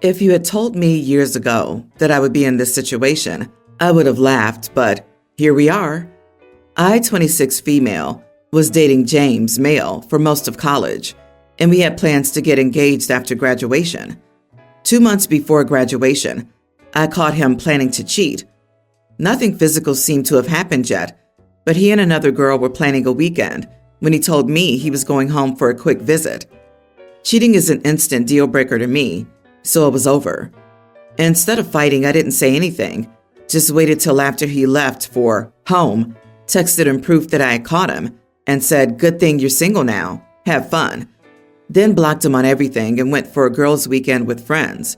If you had told me years ago that I would be in this situation, I would have laughed, but here we are. I, 26 female, was dating James, male, for most of college, and we had plans to get engaged after graduation. 2 months before graduation, I caught him planning to cheat. Nothing physical seemed to have happened yet, but he and another girl were planning a weekend when he told me he was going home for a quick visit. Cheating is an instant deal breaker to me, so it was over. Instead of fighting, I didn't say anything, just waited till after he left for home, texted him proof that I had caught him, and said, "Good thing you're single now. Have fun." Then blocked him on everything and went for a girls' weekend with friends.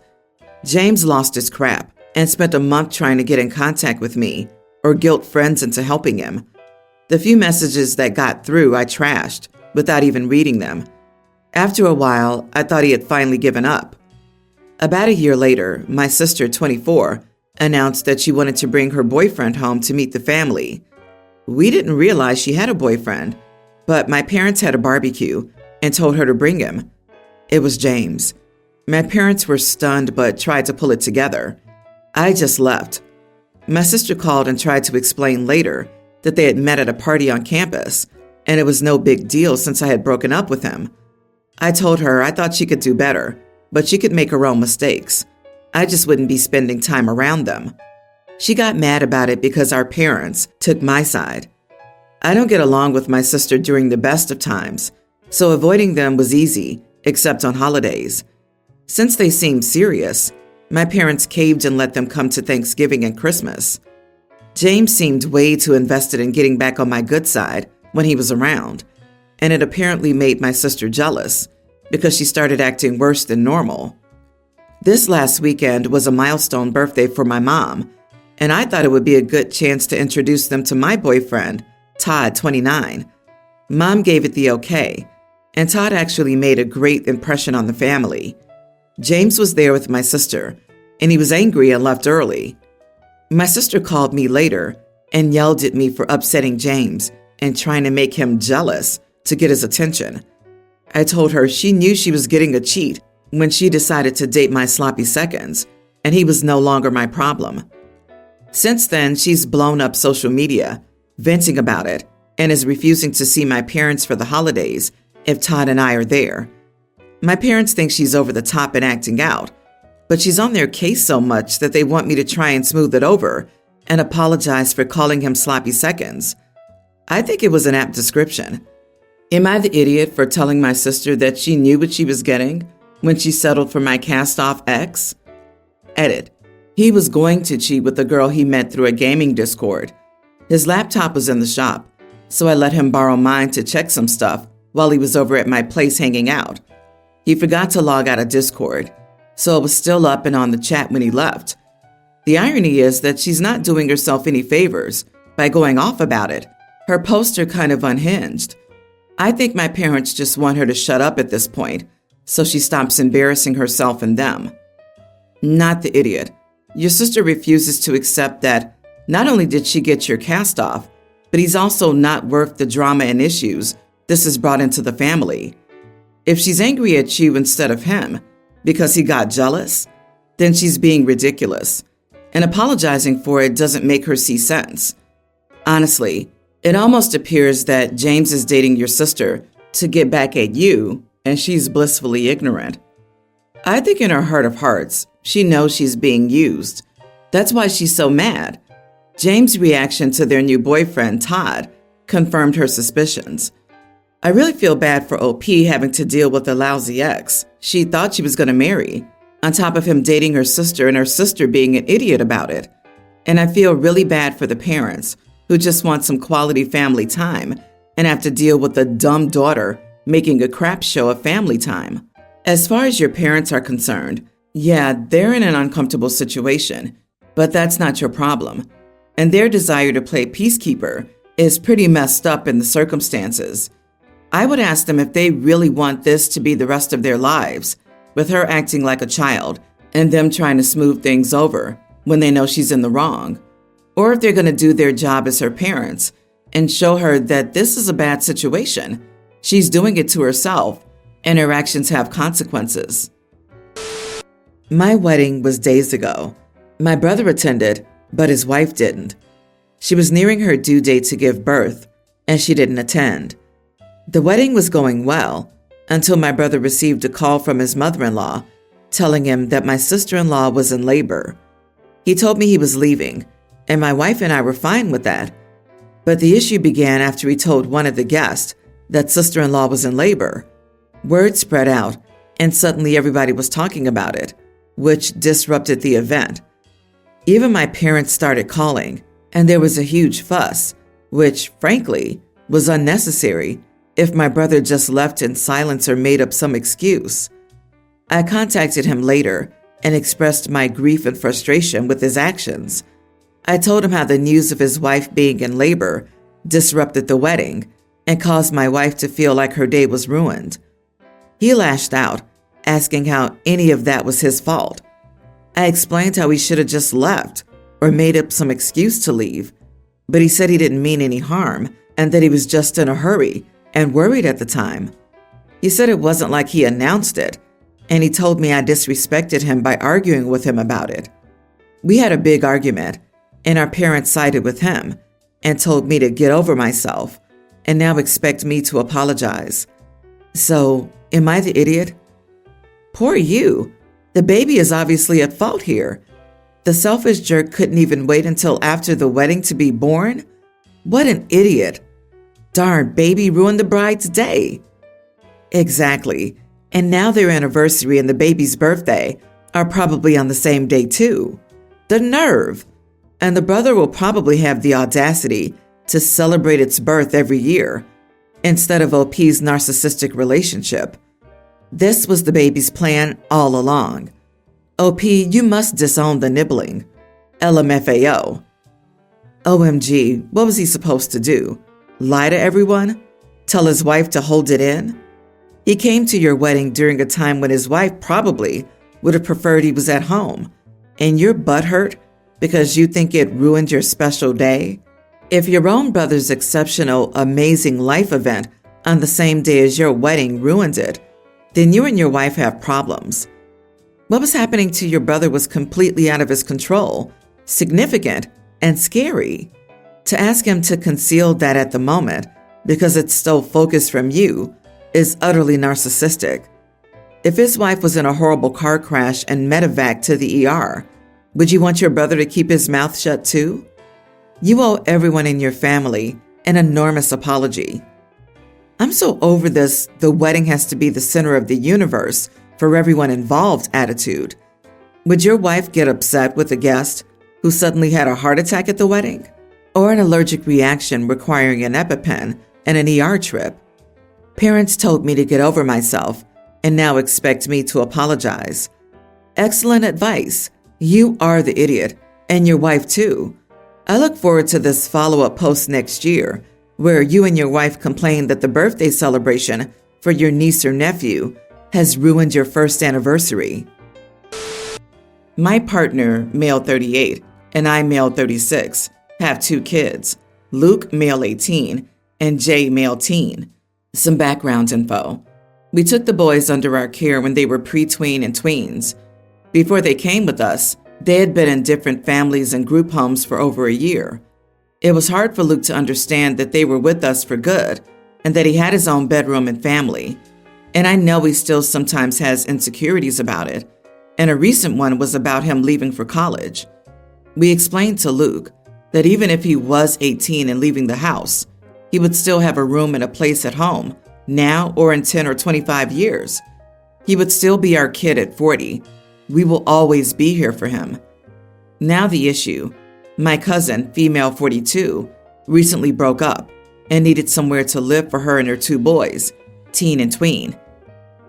James lost his crap and spent a month trying to get in contact with me or guilt friends into helping him. The few messages that got through I trashed without even reading them. After a while, I thought he had finally given up. About a year later, my sister, 24, announced that she wanted to bring her boyfriend home to meet the family. We didn't realize she had a boyfriend, but my parents had a barbecue and told her to bring him. It was James. My parents were stunned but tried to pull it together. I just left. My sister called and tried to explain later that they had met at a party on campus, and it was no big deal since I had broken up with him. I told her I thought she could do better, but she could make her own mistakes. I just wouldn't be spending time around them. She got mad about it because our parents took my side. I don't get along with my sister during the best of times, so avoiding them was easy, except on holidays. Since they seemed serious, my parents caved and let them come to Thanksgiving and Christmas. James seemed way too invested in getting back on my good side when he was around, and it apparently made my sister jealous because she started acting worse than normal. This last weekend was a milestone birthday for my mom, and I thought it would be a good chance to introduce them to my boyfriend, Todd, 29. Mom gave it the okay, and Todd actually made a great impression on the family. James was there with my sister, and he was angry and left early. My sister called me later and yelled at me for upsetting James and trying to make him jealous to get his attention. I told her she knew she was getting a cheat when she decided to date my sloppy seconds, and he was no longer my problem. Since then, she's blown up social media, venting about it, and is refusing to see my parents for the holidays if Todd and I are there. My parents think she's over the top and acting out, but she's on their case so much that they want me to try and smooth it over and apologize for calling him sloppy seconds. I think it was an apt description. Am I the idiot for telling my sister that she knew what she was getting when she settled for my cast-off ex? Edit. He was going to cheat with a girl he met through a gaming Discord. His laptop was in the shop, so I let him borrow mine to check some stuff while he was over at my place hanging out. He forgot to log out of Discord, so it was still up and on the chat when he left. The irony is that she's not doing herself any favors by going off about it. Her posts are kind of unhinged. I think my parents just want her to shut up at this point, so she stops embarrassing herself and them. Not the idiot. Your sister refuses to accept that not only did she get your cast off, but he's also not worth the drama and issues this has brought into the family. If she's angry at you instead of him because he got jealous, then she's being ridiculous, and apologizing for it doesn't make her see sense. Honestly, it almost appears that James is dating your sister to get back at you, and she's blissfully ignorant. I think in her heart of hearts, she knows she's being used. That's why she's so mad. James' reaction to their new boyfriend, Todd, confirmed her suspicions. I really feel bad for OP having to deal with a lousy ex she thought she was going to marry, on top of him dating her sister and her sister being an idiot about it. And I feel really bad for the parents who just want some quality family time and have to deal with a dumb daughter making a crap show of family time. As far as your parents are concerned, yeah, they're in an uncomfortable situation, but that's not your problem. And their desire to play peacekeeper is pretty messed up in the circumstances. I would ask them if they really want this to be the rest of their lives, with her acting like a child and them trying to smooth things over when they know she's in the wrong, or if they're going to do their job as her parents and show her that this is a bad situation. She's doing it to herself, and her actions have consequences. My wedding was days ago. My brother attended, but his wife didn't. She was nearing her due date to give birth, and she didn't attend. The wedding was going well until my brother received a call from his mother-in-law telling him that my sister-in-law was in labor. He told me he was leaving, and my wife and I were fine with that. But the issue began after he told one of the guests that sister-in-law was in labor. Word spread out, and suddenly everybody was talking about it, which disrupted the event. Even my parents started calling, and there was a huge fuss, which, frankly, was unnecessary if my brother just left in silence or made up some excuse. I contacted him later and expressed my grief and frustration with his actions. I told him how the news of his wife being in labor disrupted the wedding and caused my wife to feel like her day was ruined. He lashed out, asking how any of that was his fault. I explained how he should have just left or made up some excuse to leave, but he said he didn't mean any harm and that he was just in a hurry and worried at the time. He said it wasn't like he announced it, and he told me I disrespected him by arguing with him about it. We had a big argument, and our parents sided with him and told me to get over myself and now expect me to apologize. So, am I the idiot? Poor you. The baby is obviously at fault here. The selfish jerk couldn't even wait until after the wedding to be born? What an idiot. Darn baby ruined the bride's day. Exactly. And now their anniversary and the baby's birthday are probably on the same day too. The nerve. And the brother will probably have the audacity to celebrate its birth every year instead of OP's narcissistic relationship. This was the baby's plan all along. OP, you must disown the nibbling. LMFAO. OMG, what was he supposed to do? Lie to everyone? Tell his wife to hold it in? He came to your wedding during a time when his wife probably would have preferred he was at home, and you're butthurt because you think it ruined your special day? If your own brother's exceptional, amazing life event on the same day as your wedding ruined it, then you and your wife have problems. What was happening to your brother was completely out of his control, significant, and scary. To ask him to conceal that at the moment because it stole focus from you is utterly narcissistic. If his wife was in a horrible car crash and medevac to the ER, would you want your brother to keep his mouth shut too? You owe everyone in your family an enormous apology. I'm so over this "the wedding has to be the center of the universe for everyone involved" attitude. Would your wife get upset with a guest who suddenly had a heart attack at the wedding? Or an allergic reaction requiring an EpiPen and an ER trip? Parents told me to get over myself and now expect me to apologize. Excellent advice. You are the idiot, and your wife too. I look forward to this follow-up post next year, where you and your wife complain that the birthday celebration for your niece or nephew has ruined your first anniversary. My partner, male 38, and I, male 36, have 2 kids, Luke, male 18, and Jay, male teen. Some background info. We took the boys under our care when they were pre-tween and tweens. Before they came with us, they had been in different families and group homes for over a year. It was hard for Luke to understand that they were with us for good and that he had his own bedroom and family. And I know he still sometimes has insecurities about it. And a recent one was about him leaving for college. We explained to Luke that even if he was 18 and leaving the house, he would still have a room and a place at home, now or in 10 or 25 years. He would still be our kid at 40. We will always be here for him. Now the issue. My cousin, female 42, recently broke up and needed somewhere to live for her and her 2 boys, teen and tween.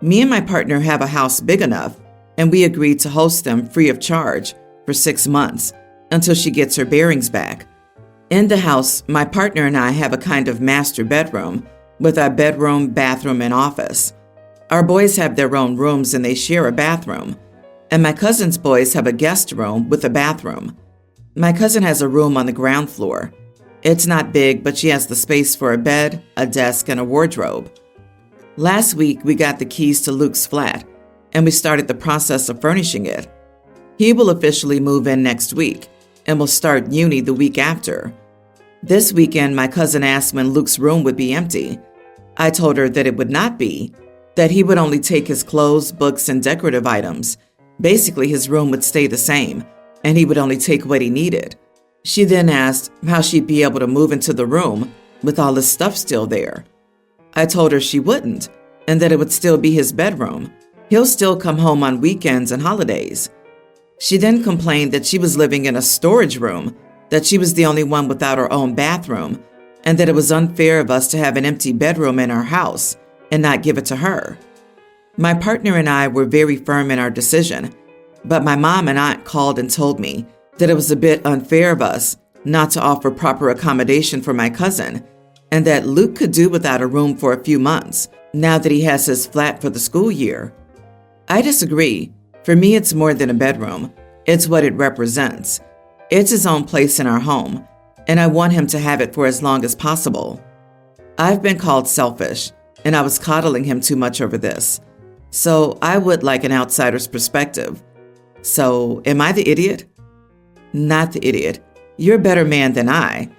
Me and my partner have a house big enough, and we agreed to host them free of charge for 6 months until she gets her bearings back. In the house, my partner and I have a kind of master bedroom with our bedroom, bathroom, and office. Our boys have their own rooms and they share a bathroom. And my cousin's boys have a guest room with a bathroom. My cousin has a room on the ground floor. It's not big, but she has the space for a bed, a desk, and a wardrobe. Last week, we got the keys to Luke's flat, and we started the process of furnishing it. He will officially move in next week and will start uni the week after. This weekend, my cousin asked when Luke's room would be empty. I told her that it would not be, that he would only take his clothes, books, and decorative items. Basically, his room would stay the same, and he would only take what he needed. She then asked how she'd be able to move into the room with all his stuff still there. I told her she wouldn't, and that it would still be his bedroom. He'll still come home on weekends and holidays. She then complained that she was living in a storage room, that she was the only one without her own bathroom, and that it was unfair of us to have an empty bedroom in our house and not give it to her. My partner and I were very firm in our decision, but my mom and aunt called and told me that it was a bit unfair of us not to offer proper accommodation for my cousin, and that Luke could do without a room for a few months now that he has his flat for the school year. I disagree. For me, it's more than a bedroom. It's what it represents. It's his own place in our home, and I want him to have it for as long as possible. I've been called selfish, and I was coddling him too much over this. So I would like an outsider's perspective. So, am I the idiot? Not the idiot. You're a better man than I.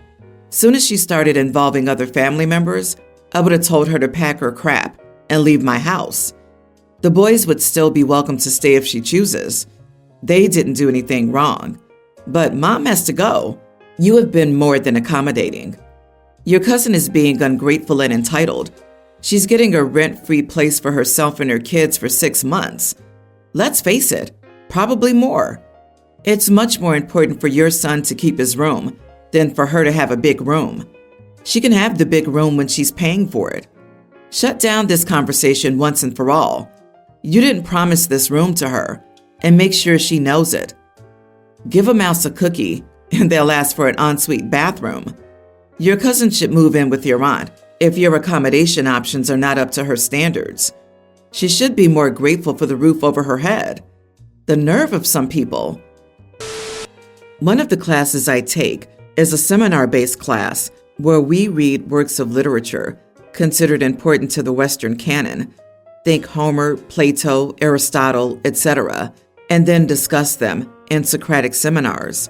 Soon as she started involving other family members, I would have told her to pack her crap and leave my house. The boys would still be welcome to stay if she chooses. They didn't do anything wrong. But Mom has to go. You have been more than accommodating. Your cousin is being ungrateful and entitled. She's getting a rent-free place for herself and her kids for 6 months. Let's face it, probably more. It's much more important for your son to keep his room than for her to have a big room. She can have the big room when she's paying for it. Shut down this conversation once and for all. You didn't promise this room to her, and make sure she knows it. Give a mouse a cookie, and they'll ask for an ensuite bathroom. Your cousin should move in with your aunt if your accommodation options are not up to her standards. She should be more grateful for the roof over her head. The nerve of some people. One of the classes I take is a seminar-based class where we read works of literature considered important to the Western canon, think Homer, Plato, Aristotle, etc., and then discuss them in Socratic seminars.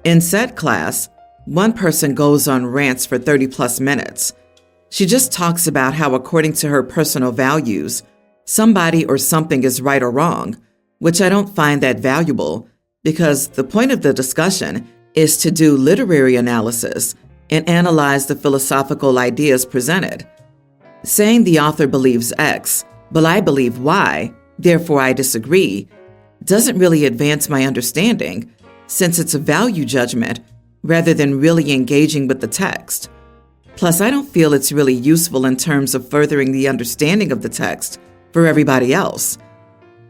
In said class, one person goes on rants for 30-plus minutes. She just talks about how, according to her personal values, somebody or something is right or wrong, which I don't find that valuable because the point of the discussion is to do literary analysis and analyze the philosophical ideas presented. Saying the author believes X, but I believe Y, therefore I disagree, doesn't really advance my understanding, since it's a value judgment rather than really engaging with the text. Plus, I don't feel it's really useful in terms of furthering the understanding of the text for everybody else.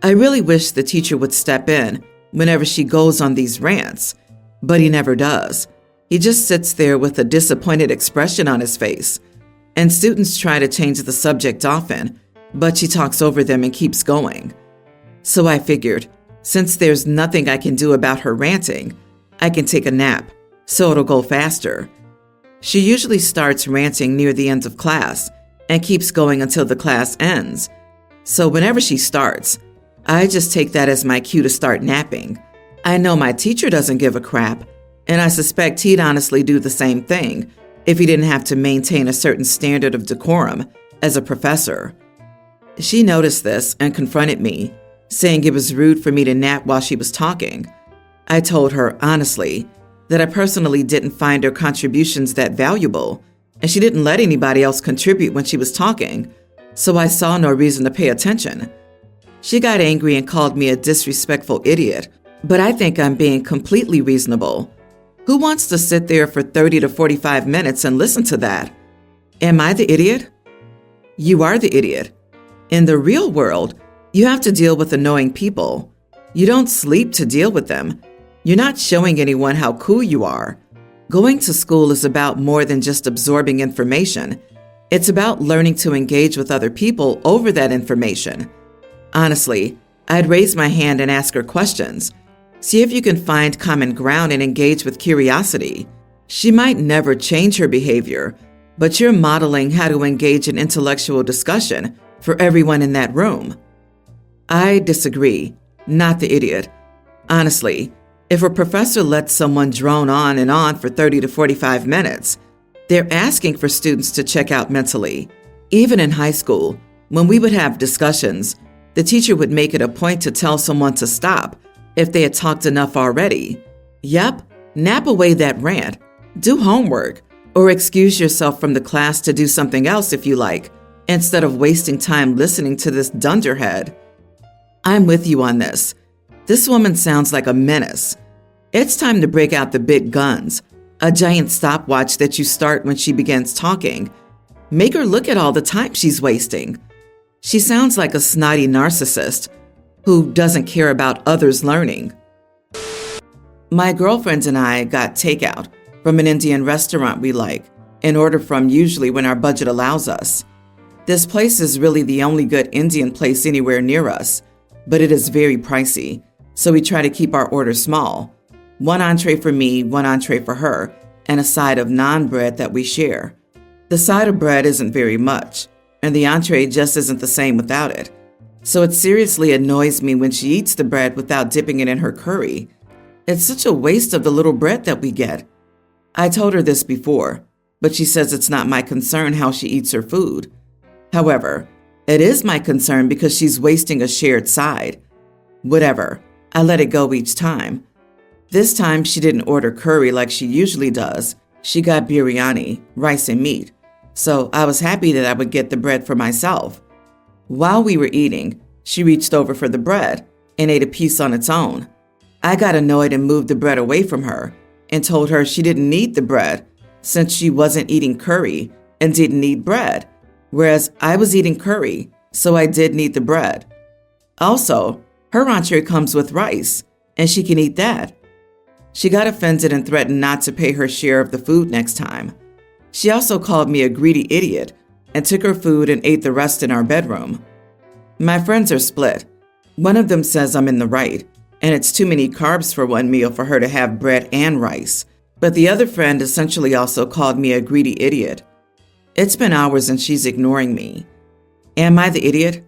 I really wish the teacher would step in whenever she goes on these rants, but he never does. He just sits there with a disappointed expression on his face, and students try to change the subject often, but she talks over them and keeps going. So I figured, since there's nothing I can do about her ranting, I can take a nap, so it'll go faster. She usually starts ranting near the end of class and keeps going until the class ends. So whenever she starts, I just take that as my cue to start napping. I know my teacher doesn't give a crap, and I suspect he'd honestly do the same thing if he didn't have to maintain a certain standard of decorum as a professor. She noticed this and confronted me, saying it was rude for me to nap while she was talking. I told her, honestly, that I personally didn't find her contributions that valuable, and she didn't let anybody else contribute when she was talking, so I saw no reason to pay attention. She got angry and called me a disrespectful idiot, but I think I'm being completely reasonable. Who wants to sit there for 30 to 45 minutes and listen to that? Am I the idiot? You are the idiot. In the real world, you have to deal with annoying people. You don't sleep to deal with them. You're not showing anyone how cool you are. Going to school is about more than just absorbing information. It's about learning to engage with other people over that information. Honestly, I'd raise my hand and ask her questions. See if you can find common ground and engage with curiosity. She might never change her behavior, but you're modeling how to engage in intellectual discussion for everyone in that room. I disagree. Not the idiot. Honestly, if a professor lets someone drone on and on for 30 to 45 minutes, they're asking for students to check out mentally. Even in high school, when we would have discussions, the teacher would make it a point to tell someone to stop if they had talked enough already. Yep, nap away that rant, do homework, or excuse yourself from the class to do something else if you like, instead of wasting time listening to this dunderhead. I'm with you on this. This woman sounds like a menace. It's time to break out the big guns, a giant stopwatch that you start when she begins talking. Make her look at all the time she's wasting. She sounds like a snotty narcissist who doesn't care about others learning. My girlfriend and I got takeout from an Indian restaurant we like and order from usually when our budget allows us. This place is really the only good Indian place anywhere near us, but it is very pricey, so we try to keep our order small. One entree for me, one entree for her, and a side of naan bread that we share. The side of bread isn't very much, and the entree just isn't the same without it. So it seriously annoys me when she eats the bread without dipping it in her curry. It's such a waste of the little bread that we get. I told her this before, but she says it's not my concern how she eats her food. However, it is my concern because she's wasting a shared side. Whatever, I let it go each time. This time she didn't order curry like she usually does. She got biryani, rice and meat. So I was happy that I would get the bread for myself. While we were eating, she reached over for the bread and ate a piece on its own. I got annoyed and moved the bread away from her and told her she didn't need the bread since she wasn't eating curry and didn't need bread, whereas I was eating curry, so I did need the bread. Also, her entree comes with rice, and she can eat that. She got offended and threatened not to pay her share of the food next time. She also called me a greedy idiot and took her food and ate the rest in our bedroom. My friends are split. One of them says I'm in the right, and it's too many carbs for one meal for her to have bread and rice. But the other friend essentially also called me a greedy idiot. It's been hours and she's ignoring me. Am I the idiot?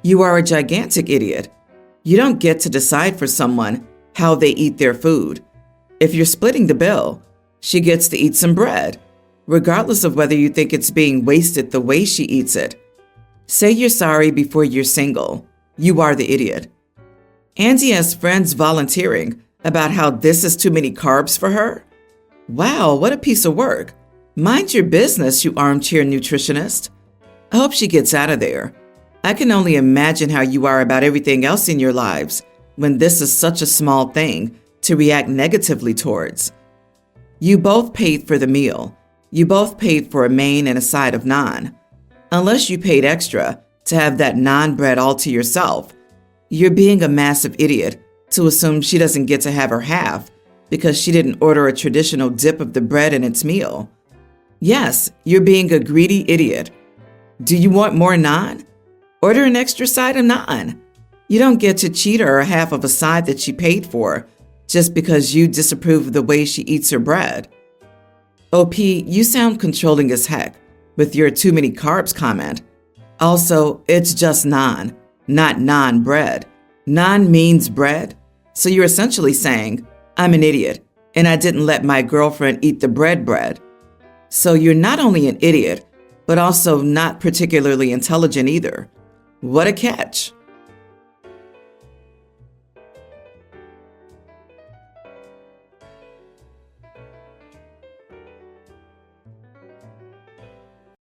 You are a gigantic idiot. You don't get to decide for someone how they eat their food. If you're splitting the bill, she gets to eat some bread, regardless of whether you think it's being wasted the way she eats it. Say you're sorry before you're single. You are the idiot. Angie has friends volunteering about how this is too many carbs for her. Wow, what a piece of work. Mind your business, you armchair nutritionist. I hope she gets out of there. I can only imagine how you are about everything else in your lives when this is such a small thing to react negatively towards. You both paid for the meal. You both paid for a main and a side of naan. Unless you paid extra to have that naan bread all to yourself, you're being a massive idiot to assume she doesn't get to have her half because she didn't order a traditional dip of the bread in its meal. Yes, you're being a greedy idiot. Do you want more naan? Order an extra side of naan. You don't get to cheat her a half of a side that she paid for just because you disapprove of the way she eats her bread. OP, you sound controlling as heck with your too many carbs comment. Also, it's just naan, not naan bread. Naan means bread. So you're essentially saying, I'm an idiot and I didn't let my girlfriend eat the bread. So you're not only an idiot, but also not particularly intelligent either. What a catch.